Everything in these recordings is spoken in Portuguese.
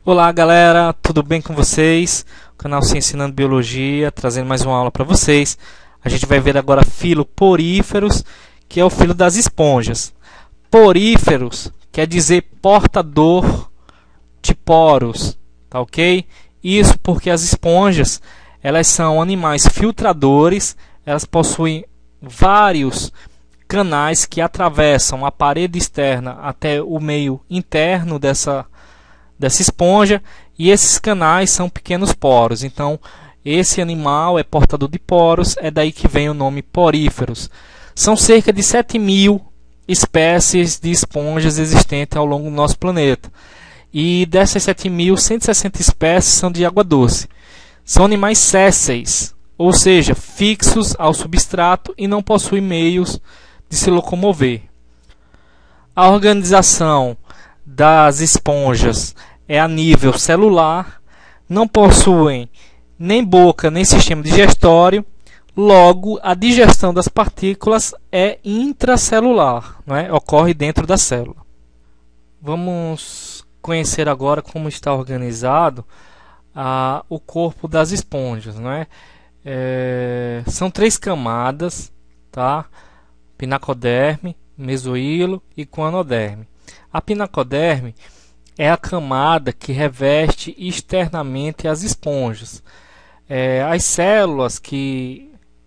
Olá galera, tudo bem com vocês? O canal Se Ensinando Biologia, trazendo mais uma aula para vocês. A gente vai ver agora filo poríferos, que é o filo das esponjas. Poríferos quer dizer portador de poros, tá ok? Isso porque as esponjas, elas são animais filtradores, elas possuem vários canais que atravessam a parede externa até o meio interno dessa esponja, e esses canais são pequenos poros. Então esse animal é portador de poros, é daí que vem o nome poríferos. São cerca de 7.000 espécies de esponjas existentes ao longo do nosso planeta, e dessas 7.000, 160 espécies são de água doce. São animais sésseis, ou seja, fixos ao substrato e não possuem meios de se locomover. A organização das esponjas é a nível celular, não possuem nem boca nem sistema digestório, logo a digestão das partículas é intracelular, não é? Ocorre dentro da célula. Vamos conhecer agora como está organizado o corpo das esponjas, não é? São 3 camadas, tá? Pinacoderme, mesoílo e coanoderme. A pinacoderme é a camada que reveste externamente as esponjas. As células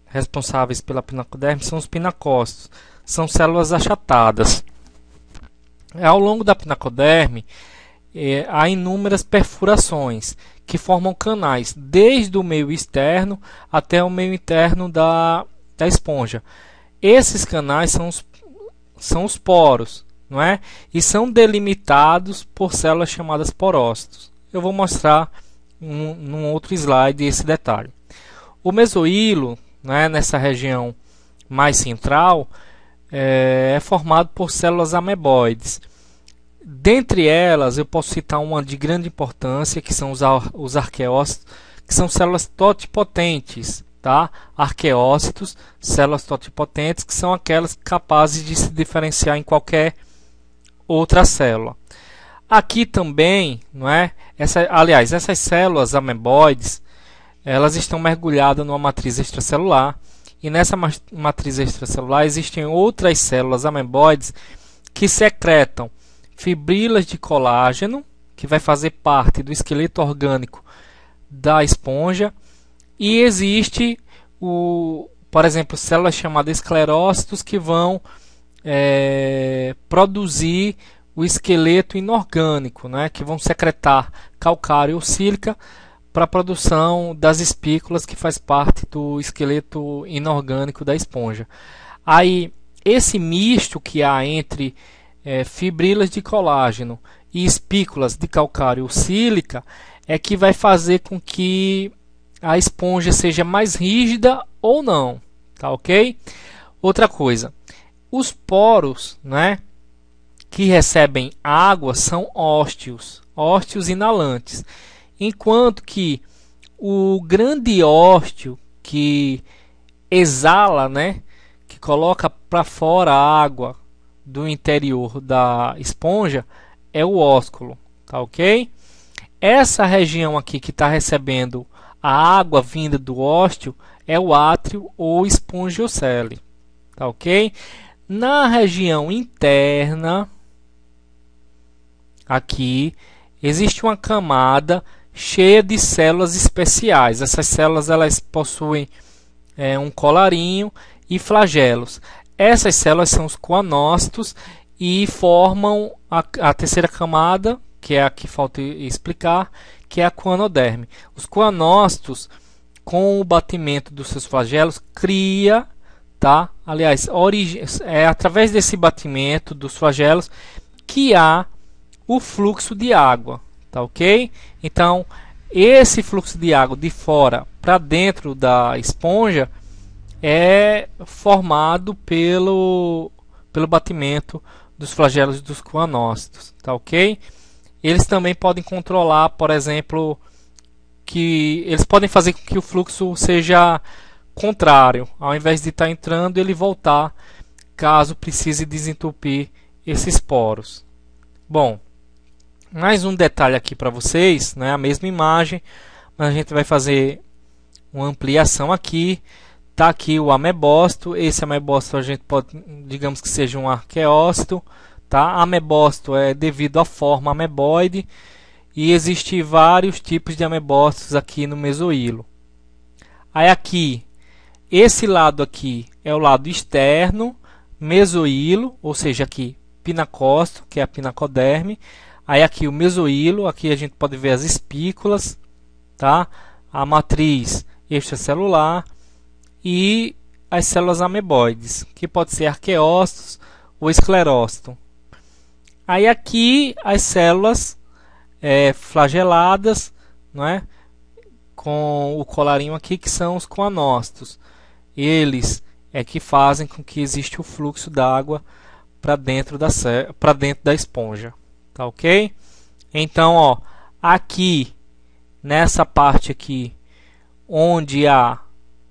responsáveis pela pinacoderme são os pinacócitos, são células achatadas. Ao longo da pinacoderme há inúmeras perfurações que formam canais desde o meio externo até o meio interno da esponja. Esses canais são os poros, não é? E são delimitados por células chamadas porócitos. Eu vou mostrar num outro slide esse detalhe. O mesoílo, né, nessa região mais central, é formado por células ameboides. Dentre elas, eu posso citar uma de grande importância, que são os arqueócitos, que são células totipotentes. Tá? Arqueócitos, células totipotentes, que são aquelas capazes de se diferenciar em qualquer outra célula. Aqui também, não é? Essas células ameboides, elas estão mergulhadas numa matriz extracelular, e nessa matriz extracelular existem outras células ameboides que secretam fibrilas de colágeno, que vai fazer parte do esqueleto orgânico da esponja. E existe, por exemplo, células chamadas esclerócitos que vão produzir o esqueleto inorgânico, né, que vão secretar calcário ou sílica para a produção das espículas, que faz parte do esqueleto inorgânico da esponja. Aí, esse misto que há entre fibrilas de colágeno e espículas de calcário ou sílica é que vai fazer com que a esponja seja mais rígida ou não, tá ok? Outra coisa, os poros, né, que recebem água são ósteos inalantes, enquanto que o grande ósteo que exala, né, que coloca para fora a água do interior da esponja é o ósculo, tá ok? Essa região aqui que está recebendo a água vinda do ósteo é o átrio ou espongiocele, tá ok? Na região interna, aqui, existe uma camada cheia de células especiais. Essas células elas possuem um colarinho e flagelos. Essas células são os coanócitos e formam a terceira camada, que é a que falta explicar, que é a coanoderme. Os coanócitos, com o batimento dos seus flagelos, cria, tá? Aliás, é através desse batimento dos flagelos que há o fluxo de água, tá ok? Então, esse fluxo de água de fora para dentro da esponja é formado pelo batimento dos flagelos dos coanócitos, tá ok? Eles também podem controlar, por exemplo, que eles podem fazer com que o fluxo seja contrário, ao invés de estar entrando, ele voltar, caso precise desentupir esses poros. Bom, Mais um detalhe aqui para vocês, né? A mesma imagem, mas a gente vai fazer uma ampliação aqui. Tá aqui o amebócito. Esse amebócito a gente pode, digamos que seja um arqueócito, tá? Amebócito é devido à forma ameboide e existem vários tipos de amebócitos aqui no mesohilo. Aí aqui, esse lado aqui é o lado externo, mesohilo, ou seja, aqui pinacócito, que é a pinacoderme. Aí aqui o mesohilo, aqui a gente pode ver as espículas, tá? A matriz extracelular e as células ameboides, que pode ser arqueócitos ou esclerócito. Aí aqui as células flageladas, não é? Com o colarinho aqui, que são os coanócitos. Eles é que fazem com que exista o fluxo d'água para dentro da esponja, tá ok? Então, ó, aqui nessa parte aqui, onde há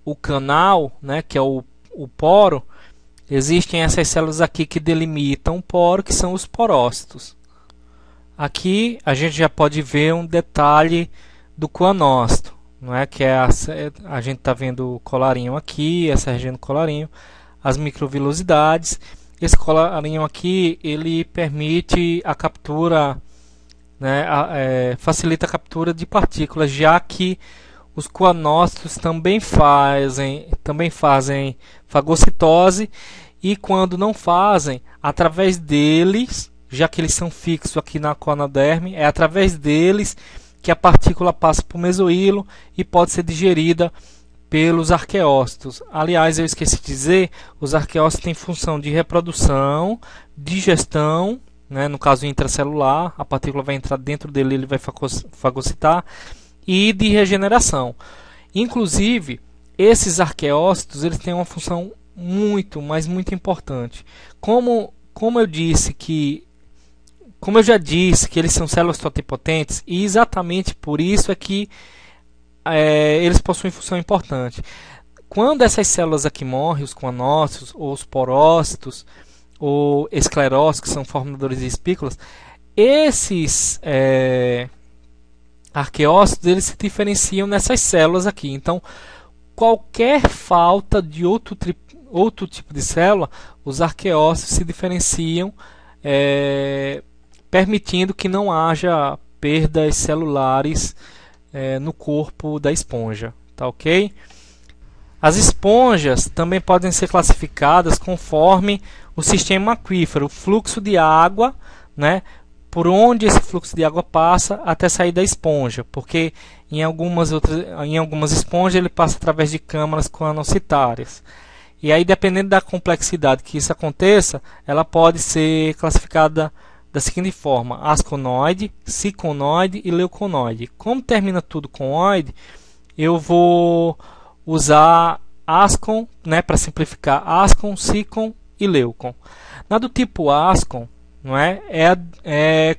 o canal, né, que é o poro, existem essas células aqui que delimitam o poro, que são os porócitos. Aqui a gente já pode ver um detalhe do coanócito, não é? Que é a gente está vendo o colarinho aqui, essa região do colarinho, as microvilosidades. Esse colarinho aqui ele permite a captura, né, facilita a captura de partículas, já que os coanócitos também fazem fagocitose, e quando não fazem, através deles, já que eles são fixos aqui na coanoderme, é através deles que a partícula passa para o mesohilo e pode ser digerida pelos arqueócitos. Aliás, eu esqueci de dizer, os arqueócitos têm função de reprodução, digestão, né, no caso intracelular, a partícula vai entrar dentro dele, ele vai fagocitar, e de regeneração. Inclusive, esses arqueócitos eles têm uma função muito, mas muito importante. Como eu já disse que eles são células totipotentes, e exatamente por isso é que eles possuem função importante. Quando essas células aqui morrem, os coanócitos, ou os porócitos, ou esclerócitos, que são formadores de espículas, esses arqueócitos eles se diferenciam nessas células aqui. Então, qualquer falta de outro tipo de célula, os arqueócitos se diferenciam, permitindo que não haja perdas celulares no corpo da esponja, tá ok? As esponjas também podem ser classificadas conforme o sistema aquífero, o fluxo de água, né, por onde esse fluxo de água passa até sair da esponja, porque em algumas esponjas ele passa através de câmaras coanocitárias. E aí, dependendo da complexidade que isso aconteça, ela pode ser classificada da seguinte forma: asconoide, ciconoide e leuconoide. Como termina tudo com oide, eu vou usar ascon, né, para simplificar, ascon, cicon e leucon. Na do tipo ascon, não é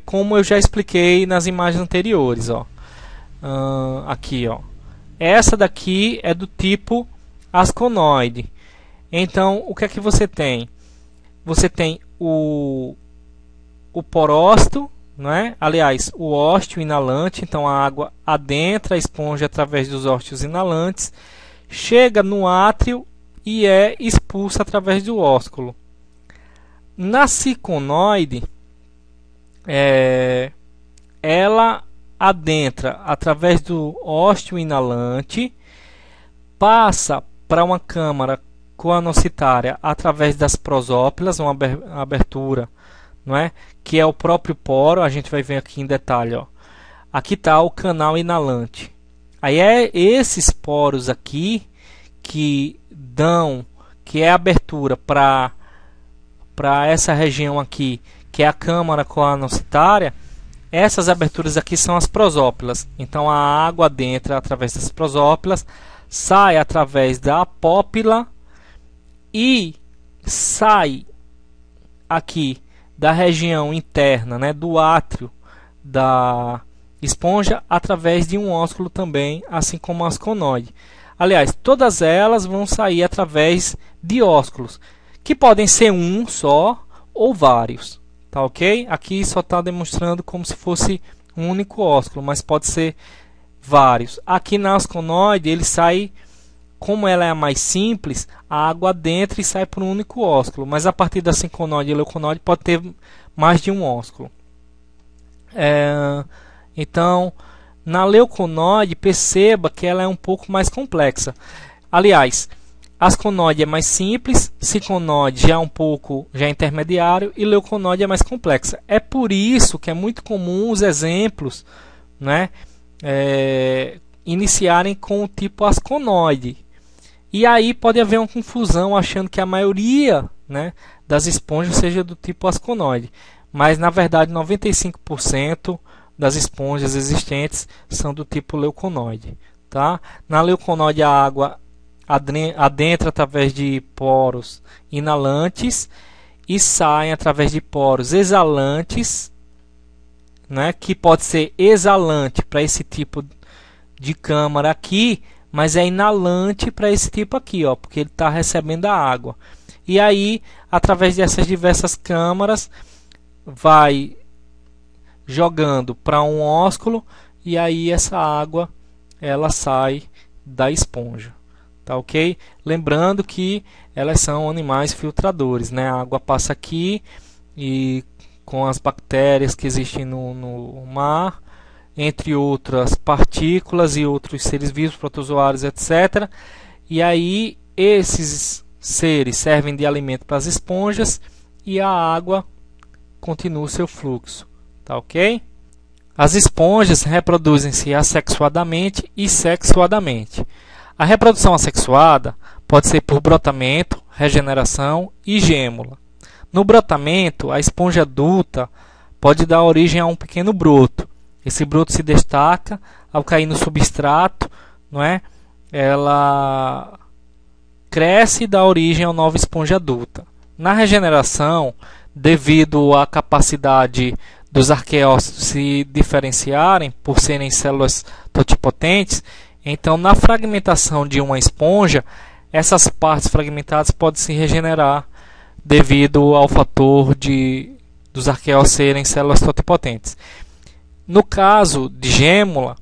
como eu já expliquei nas imagens anteriores, ó. Aqui, ó. Essa daqui é do tipo asconoide. Então, o que é que você tem? Você tem o porócito, não é? Aliás, o ósteo inalante. Então, a água adentra a esponja através dos ósteos inalantes, chega no átrio e é expulsa através do ósculo. Na ciconoide, ela adentra através do ósteo inalante, passa para uma câmara coanocitária através das prosópilas, uma abertura, não é? Que é o próprio poro. A gente vai ver aqui em detalhe, ó. Aqui está o canal inalante. Aí é esses poros aqui que é a abertura para essa região aqui, que é a câmara coanocitária. Essas aberturas aqui são as prosópilas. Então a água adentra através das prosópilas, sai através da apópila e sai aqui da região interna, né, do átrio da esponja, através de um ósculo também, assim como a asconoide. Aliás, todas elas vão sair através de ósculos, que podem ser um só ou vários, tá ok? Aqui só está demonstrando como se fosse um único ósculo, mas pode ser vários. Aqui na asconoide ele sai, como ela é a mais simples, a água adentra e sai por um único ósculo, mas a partir da sinconoide e leuconoide pode ter mais de um ósculo. Então, na leuconoide, perceba que ela é um pouco mais complexa. Aliás, asconoide é mais simples, sinconoide já é intermediário e leuconoide é mais complexa. É por isso que é muito comum os exemplos, né, iniciarem com o tipo asconoide. E aí pode haver uma confusão achando que a maioria, né, das esponjas seja do tipo asconoide. Mas na verdade 95% das esponjas existentes são do tipo leuconoide. Tá? Na leuconoide a água adentra através de poros inalantes e sai através de poros exalantes, né, que pode ser exalante para esse tipo de câmara aqui, mas é inalante para esse tipo aqui, ó, porque ele está recebendo a água. E aí, através dessas diversas câmaras, vai jogando para um ósculo e aí essa água ela sai da esponja, tá ok? Lembrando que elas são animais filtradores, né? A água passa aqui e com as bactérias que existem no mar, entre outras partículas e outros seres vivos, protozoários, etc. E aí esses seres servem de alimento para as esponjas e a água continua o seu fluxo, tá ok? As esponjas reproduzem-se assexuadamente e sexuadamente. A reprodução assexuada pode ser por brotamento, regeneração e gêmula. No brotamento, a esponja adulta pode dar origem a um pequeno broto. Esse broto se destaca ao cair no substrato, não é? Ela cresce e dá origem a uma nova esponja adulta. Na regeneração, devido à capacidade dos arqueócitos se diferenciarem por serem células totipotentes, então na fragmentação de uma esponja, essas partes fragmentadas podem se regenerar devido ao fator dos arqueócitos serem células totipotentes. No caso de gêmula,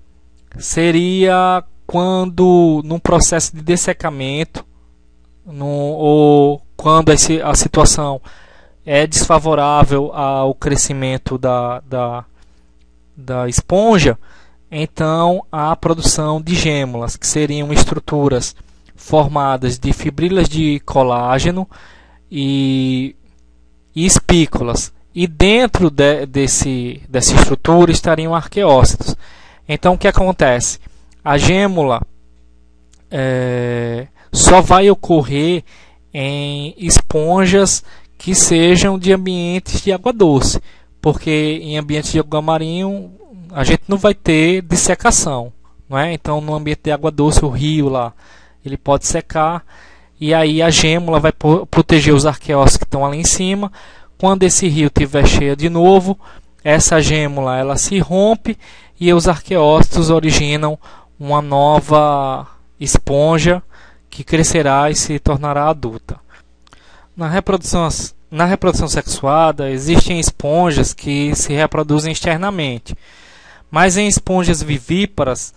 seria quando num processo de dessecamento ou quando a situação é desfavorável ao crescimento da esponja, então há a produção de gêmulas, que seriam estruturas formadas de fibrilas de colágeno e espículas. E dentro dessa estrutura estariam arqueócitos. Então o que acontece? A gêmula só vai ocorrer em esponjas que sejam de ambientes de água doce, porque em ambientes de água marinho a gente não vai ter dissecação, não é? Então no ambiente de água doce, o rio lá, ele pode secar e aí a gêmula vai proteger os arqueócitos que estão ali em cima. Quando esse rio estiver cheio de novo, essa gêmula ela se rompe e os arqueócitos originam uma nova esponja que crescerá e se tornará adulta. Na reprodução sexuada, existem esponjas que se reproduzem externamente, mas em esponjas vivíparas,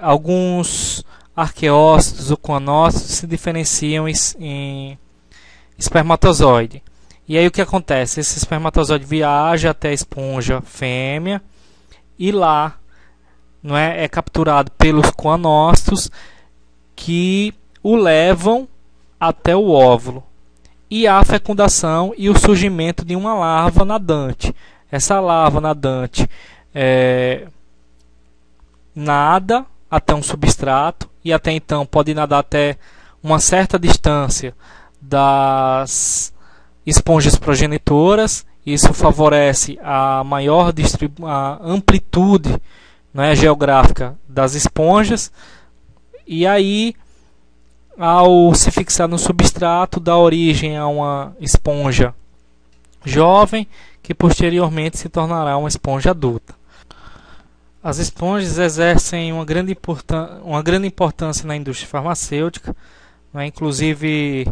alguns arqueócitos ou conócitos se diferenciam em espermatozoide. E aí o que acontece? Esse espermatozoide viaja até a esponja fêmea e lá é capturado pelos coanócitos que o levam até o óvulo. E há a fecundação e o surgimento de uma larva nadante. Essa larva nadante nada até um substrato e até então pode nadar até uma certa distância das esponjas progenitoras. Isso favorece a maior a amplitude, geográfica das esponjas. E aí, ao se fixar no substrato, dá origem a uma esponja jovem que posteriormente se tornará uma esponja adulta. As esponjas exercem uma grande importância na indústria farmacêutica, inclusive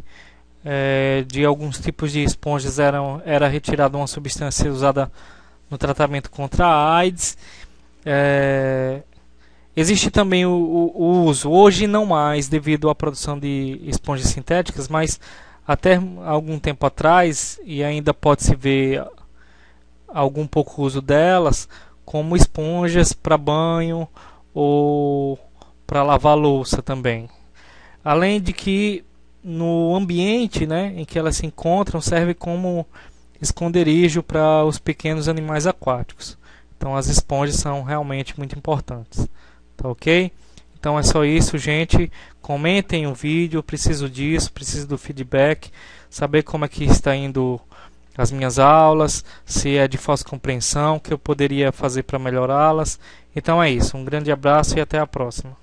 de alguns tipos de esponjas era retirada uma substância usada no tratamento contra a AIDS. Existe também o uso, hoje não mais devido à produção de esponjas sintéticas, mas até algum tempo atrás, e ainda pode-se ver algum pouco uso delas, como esponjas para banho ou para lavar louça também. Além de que no ambiente, né, em que elas se encontram, serve como esconderijo para os pequenos animais aquáticos. Então as esponjas são realmente muito importantes. Tá ok? Então é só isso, gente. Comentem o vídeo, eu preciso disso, preciso do feedback, saber como é que está indo as minhas aulas, se é de falsa compreensão, o que eu poderia fazer para melhorá-las. Então é isso, um grande abraço e até a próxima.